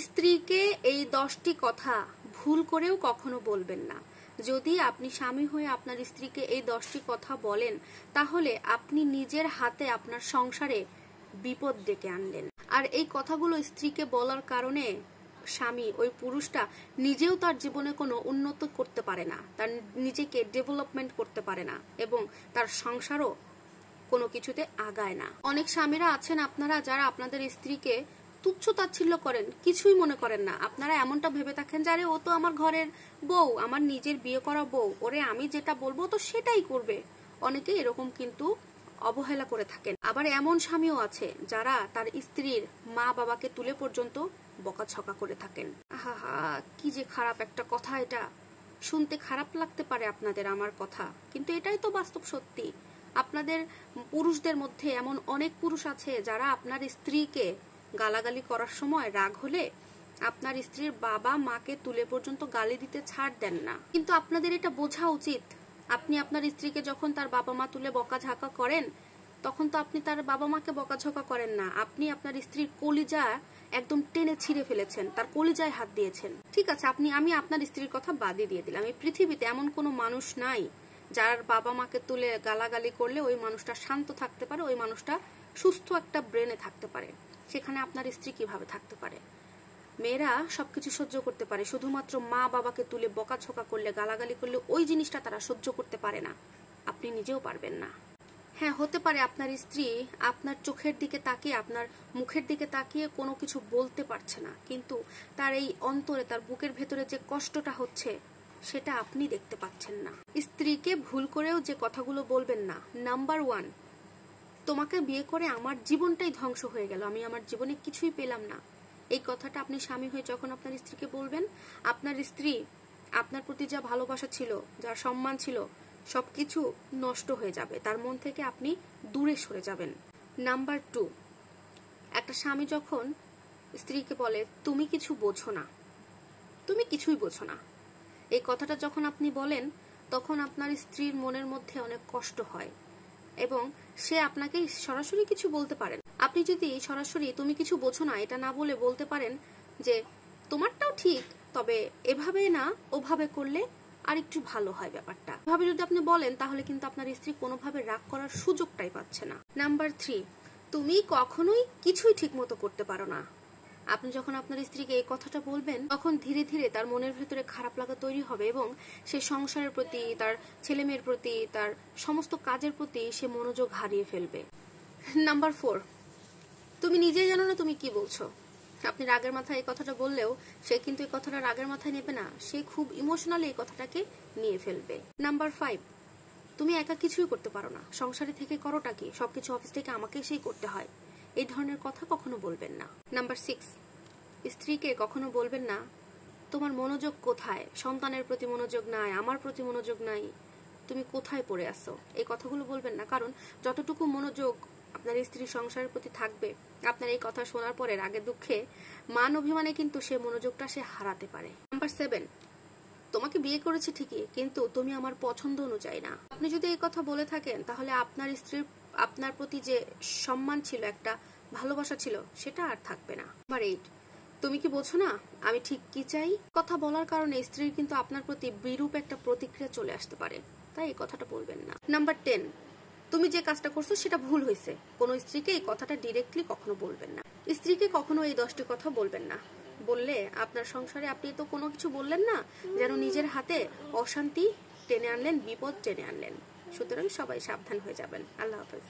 স্ত্রীকে এই 10টি কথা ভুল করেও কখনো বলবেন না। যদি আপনি স্বামী হয়ে আপনার স্ত্রীকে এই 10টি কথা বলেন, তাহলে আপনি নিজের হাতে আপনার সংসারে বিপদ ডেকে আনলেন। আর এই কথাগুলো স্ত্রীকে বলার কারণে স্বামী, ওই পুরুষটা নিজেও তার জীবনে কোনো উন্নত করতে পারে না, তার নিজেকে ডেভেলপমেন্ট করতে পারে না, এবং তার সংসারও কোনো কিছুতে আগায় না। অনেক স্বামীরা আছেন আপনারা, যারা আপনাদের স্ত্রীকে তুচ্ছ তাচ্ছিল্য করেন, কিছুই মনে করেন না। আপনারা এমনটা ভেবে থাকেন যে আরে ও তো আমার ঘরের বউ, আমার নিজের বিয়ে করা বউ, ওরে আমি যেটা বলবো তো সেটাই করবে। অনেকে এরকম কিন্তু অবহেলা করে থাকেন। আবার এমন স্বামীও আছে যারা তার স্ত্রীর মা বাবাকে তুলে পর্যন্ত বকাঝকা করে থাকেন। আহা, কি যে খারাপ একটা কথা। এটা শুনতে খারাপ লাগতে পারে আপনাদের আমার কথা, কিন্তু এটাই তো বাস্তব সত্যি। আপনাদের পুরুষদের মধ্যে এমন অনেক পুরুষ আছে যারা আপনার স্ত্রীকে গালাগালি করার সময় রাগ হলে আপনার স্ত্রীর বাবা মাকে তুলে পর্যন্ত গালি দিতে ছাড় দেন না। কিন্তু আপনাদের এটা বোঝা উচিত, আপনি আপনার স্ত্রীকে যখন তার বাবা মা তুলে বকাঝকা করেন, তখন তো আপনি তার বাবা মাকে বকাঝকা করেন না, আপনি আপনার স্ত্রীর কলিজা একদম টেনে ছিঁড়ে ফেলেছেন, তার কলিজায় হাত দিয়েছেন। ঠিক আছে, আমি আপনার স্ত্রীর কথা বাদই দিয়ে দিলাম। এই পৃথিবীতে এমন কোনো মানুষ নাই যার বাবা মাকে তুলে গালাগালি করলে ওই মানুষটা শান্ত থাকতে পারে, ওই মানুষটা সুস্থ একটা ব্রেনে থাকতে পারে। সেখানে আপনার স্ত্রী কিভাবে থাকতে পারে? মেয়েরা সবকিছু সহ্য করতে পারে, শুধুমাত্র মা বাবাকে তুলে বকাঝকা করলে, গালাগালি করলে ওই জিনিসটা তারা সহ্য করতে পারে না। আপনি নিজেও পারবেন না। হ্যাঁ, হতে পারে আপনার স্ত্রী আপনার চোখের দিকে তাকিয়ে, আপনার মুখের দিকে তাকিয়ে কোনো কিছু বলতে পারছে না, কিন্তু তার এই অন্তরে, তার বুকের ভেতরে যে কষ্টটা হচ্ছে সেটা আপনি দেখতে পাচ্ছেন না। স্ত্রীকে ভুল করেও যে কথাগুলো বলবেন না। নাম্বার 1, তোমাকে বিয়ে করে আমার জীবনটাই ধ্বংস হয়ে গেল, আমি আমার জীবনে কিছুই পেলাম না। এই কথাটা আপনি স্বামী হয়ে যখন আপনার স্ত্রীকে বলবেন, আপনার স্ত্রী আপনার প্রতি যা ভালোবাসা ছিল, যা সম্মান ছিল, সবকিছু নষ্ট হয়ে যাবে, তার মন থেকে আপনি দূরে সরে যাবেন। নাম্বার 2, একটা স্বামী যখন স্ত্রীকে বলে তুমি কিছু বোঝো না, তুমি কিছুই বোঝো না, এই কথাটা যখন আপনি বলেন, তখন আপনার স্ত্রীর মনের মধ্যে অনেক কষ্ট হয় এবং সে আপনাকে সরাসরি কিছু বলতে পারেন। আপনি যদি সরাসরি তুমি কিছু বোঝো না এটা না বলে বলতে পারেন যে তোমারটাও ঠিক, তবে এভাবে না ওভাবে করলে আর একটু ভালো হয় ব্যাপারটা, এভাবে যদি আপনি বলেন, তাহলে কিন্তু আপনার স্ত্রী কোনোভাবে রাগ করার সুযোগটাই পাচ্ছে না। নাম্বার 3, তুমি কখনোই কিছুই ঠিক মতো করতে পারো না। আপনি যখন আপনার স্ত্রীকে এই কথাটা বলবেন, তখন ধীরে ধীরে তার মনের ভেতরে খারাপ লাগা তৈরি হবে এবং সে সংসারের প্রতি, তার ছেলে মেয়ের প্রতি, তার সমস্ত কাজের প্রতি সে মনোযোগ হারিয়ে ফেলবে। নাম্বার 4, তুমি নিজেই জানো না তুমি কি বলছো। আপনি রাগের মাথায় এই কথাটা বললেও সে কিন্তু এই কথাটা রাগের মাথায় নেবে না, সে খুব ইমোশনালি এই কথাটাকে নিয়ে ফেলবে। নাম্বার 5, তুমি একা কিছুই করতে পারো না, সংসারে থেকে করোটা কি, সবকিছু অফিস থেকে আমাকে সেই করতে হয়, এই ধরনের কথা কখনো বলবেন না। নাম্বার 6, স্ত্রীকে কখনো বলবেন না তোমার মনোযোগ কোথায়, সন্তানের প্রতি মনোযোগ নাই, আমার প্রতি মনোযোগ নাই, তুমি কোথায় পড়ে আসো, এই কথাগুলো বলবেন না। কারণ যতটুকু মনোযোগ আপনার স্ত্রীর সংসারের প্রতি থাকবে, আপনার এই কথা শোনার পরে রাগে দুঃখে মান অভিমানে কিন্তু সে মনোযোগটা সে হারাতে পারে। নাম্বার 7, তোমাকে বিয়ে করেছি ঠিকই, কিন্তু তুমি আমার পছন্দ অনুযায়ী না। আপনি যদি এই কথা বলে থাকেন, তাহলে আপনার স্ত্রীর আপনার প্রতি যে সম্মান ছিল, একটা ভালোবাসা ছিল, সেটা আর থাকবে না। নাম্বার 8, তুমি কি বোঝো না আমি ঠিক কি চাই। কথা বলার কারণে স্ত্রীর কিন্তু আপনার প্রতি বিরূপ একটা প্রতিক্রিয়া চলে আসতে পারে, তাই এই কথাটা বলবেন না। নাম্বার 10, তুমি যে কাজটা করছো সেটা ভুল হয়েছে। কোনো স্ত্রীকে এই কথাটা ডিরেক্টলি কখনো বলবেন না। স্ত্রীকে কখনো এই 10টি কথা বলবেন না। বললে আপনার সংসারে আপনি তো কোনো কিছু বললেন না, যেন নিজের হাতে অশান্তি টেনে আনলেন, বিপদ টেনে আনলেন। সুতরাং সবাই সাবধান হয়ে যাবেন। আল্লাহ হাফেজ।